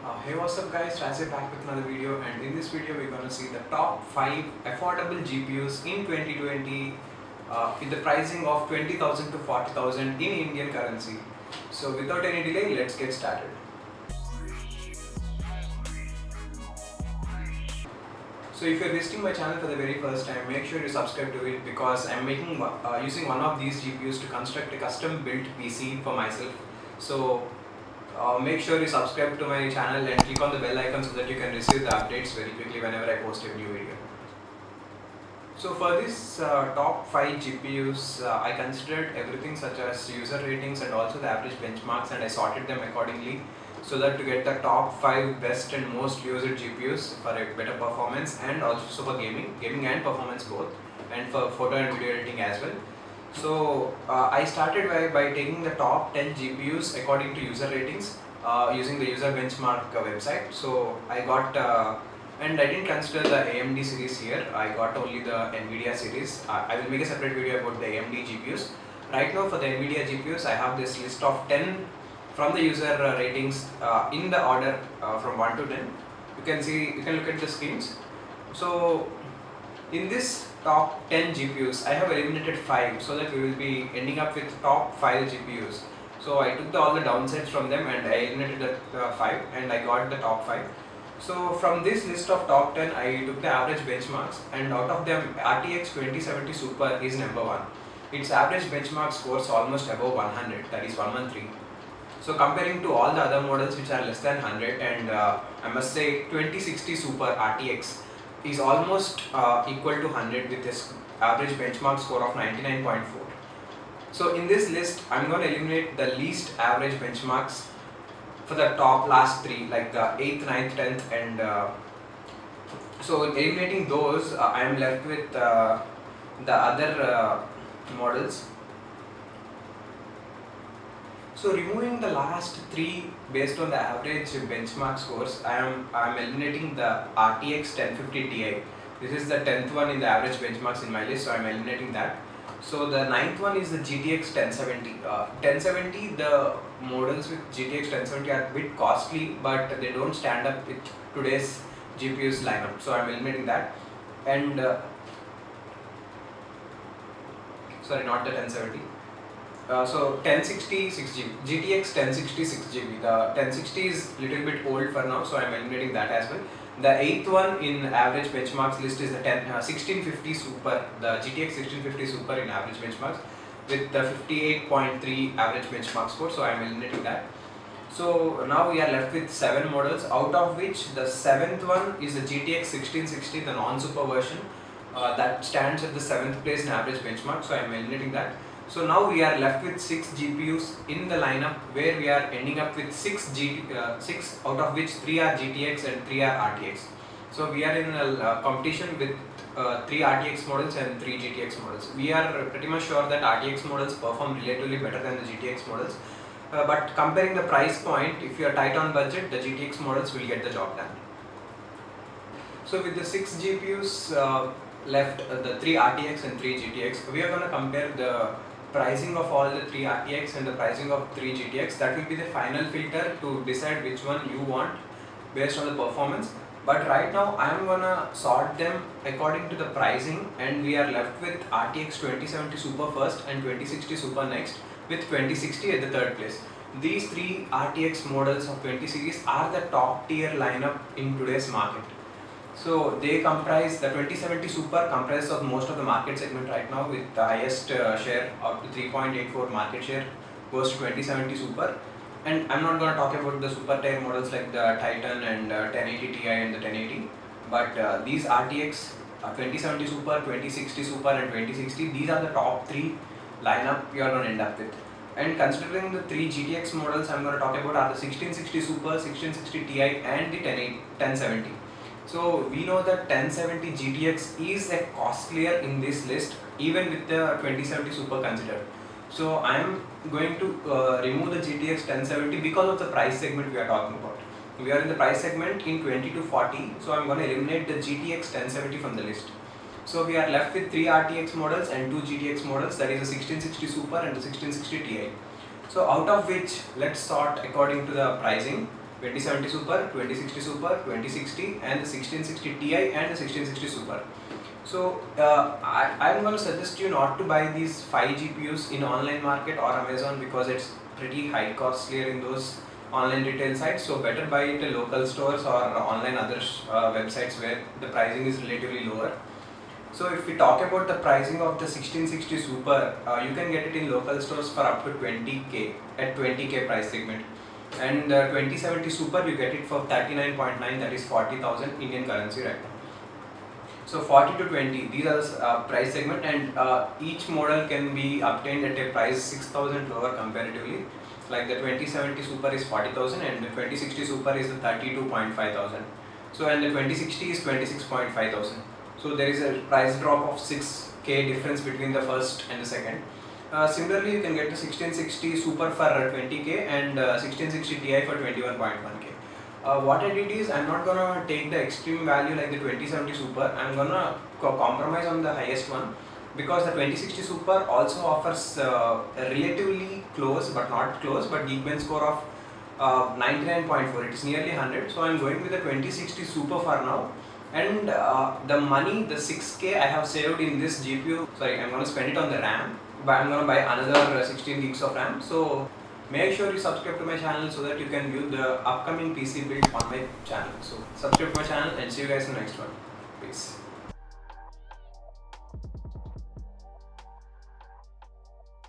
Hey, what's up guys, Razif back with another video, and in this video we're going to see the top 5 affordable GPUs in 2020 with the pricing of 20,000 to 40,000 in Indian currency. So without any delay, let's get started. So if you're visiting my channel for the very first time, make sure you subscribe to it because I'm using one of these GPUs to construct a custom built PC for myself. So make sure you subscribe to my channel and click on the bell icon so that you can receive the updates very quickly whenever I post a new video. So for this top 5 GPUs, I considered everything such as user ratings and also the average benchmarks, and I sorted them accordingly so that to get the top 5 best and most used GPUs for a better performance, and also for gaming and performance both, and for photo and video editing as well. So I started by taking the top 10 GPUs according to user ratings using the user benchmark website. So I got and I didn't consider the AMD series here. I got only the NVIDIA series. I will make a separate video about the AMD GPUs. Right now for the NVIDIA GPUs, I have this list of 10 from the user ratings in the order from 1 to 10. You can look at the screens. So in this top 10 GPUs, I have eliminated 5 so that we will be ending up with top 5 GPUs. So I took all the downsides from them and I eliminated the 5, and I got the top 5. So from this list of top 10, I took the average benchmarks, and out of them RTX 2070 Super is number 1. Its average benchmark scores almost above 100, that is 113. So comparing to all the other models which are less than 100, and I must say 2060 Super RTX is almost equal to 100 with this average benchmark score of 99.4. So in this list, I'm going to eliminate the least average benchmarks for the top last 3, like the 8th, 9th, 10th, and so eliminating those, I am left with the other models. So removing the last 3 based on the average benchmark scores, I am eliminating the RTX 1050 Ti. This is the 10th one in the average benchmarks in my list, so I am eliminating that. So the 9th one is the GTX 1070. 1070, the models with GTX 1070 are a bit costly, but they don't stand up with today's GPUs lineup, so I am eliminating that. And sorry, not the 1070. So 1060 6GB, GTX 1060 6GB. The 1060 is little bit old for now, so I am eliminating that as well. The 8th one in average benchmarks list is the 1650 Super, the GTX 1650 Super in average benchmarks with the 58.3 average benchmark score, so I am eliminating that. So now we are left with 7 models, out of which the 7th one is the GTX 1660, the non-super version, that stands at the 7th place in average benchmark, so I am eliminating that. So now we are left with 6 GPUs in the lineup, where we are ending up with 6 out of which 3 are GTX and 3 are RTX. So we are in a competition with 3 RTX models and 3 GTX models. We are pretty much sure that RTX models perform relatively better than the GTX models. But comparing the price point, if you are tight on budget, the GTX models will get the job done. So with the 6 GPUs left, the 3 RTX and 3 GTX, we are going to compare the pricing of all the 3 RTX and the pricing of 3 GTX. That will be the final filter to decide which one you want based on the performance. But right now I am gonna sort them according to the pricing, and we are left with RTX 2070 Super first and 2060 Super next, with 2060 at the 3rd place. These 3 RTX models of 20 series are the top tier lineup in today's market. So they comprise, the 2070 Super comprises of most of the market segment right now, with the highest share up to 3.84 market share goes to 2070 Super. And I'm not going to talk about the super tier models like the Titan and 1080 Ti and the 1080, but these RTX 2070 Super, 2060 Super and 2060, these are the top 3 lineup you are going to end up with. And considering the 3 GTX models I'm going to talk about are the 1660 Super, 1660 Ti and the 1070. So we know that 1070 GTX is a costlier in this list, even with the 2070 Super considered. So I am going to remove the GTX 1070 because of the price segment we are talking about. We are in the price segment in 20 to 40, so I am going to eliminate the GTX 1070 from the list. So we are left with 3 RTX models and 2 GTX models, that is the 1660 Super and the 1660 Ti. So out of which, let's sort according to the pricing. 2070 Super, 2060 Super, 2060 and the 1660 Ti and the 1660 Super. So I'm going to suggest you not to buy these 5 GPUs in online market or Amazon because it's pretty high costlier in those online retail sites. So better buy it at local stores or online other websites where the pricing is relatively lower. So if we talk about the pricing of the 1660 Super, you can get it in local stores for up to 20k at 20k price segment. And 2070 Super you get it for 39.9, that is 40,000 Indian currency right now. So 40 to 20, these are the price segment, and each model can be obtained at a price 6,000 lower comparatively. Like the 2070 Super is 40,000 and the 2060 Super is the 32.5 thousand. So and the 2060 is 26.5 thousand. So there is a price drop of 6k difference between the first and the second. Similarly, you can get the 1660 Super for 20k and 1660 Ti for 21.1k. What I did is, I'm not gonna take the extreme value like the 2070 Super. I'm gonna compromise on the highest one because the 2060 Super also offers a relatively close but not close but Geekbench score of 99.4. It is nearly 100. So I'm going with the 2060 Super for now. And the money, the 6k I have saved in this GPU, sorry, I'm going to spend it on the RAM, but I'm going to buy another 16 gigs of RAM. So make sure you subscribe to my channel so that you can view the upcoming PC build on my channel. So subscribe to my channel and see you guys in the next one. Peace.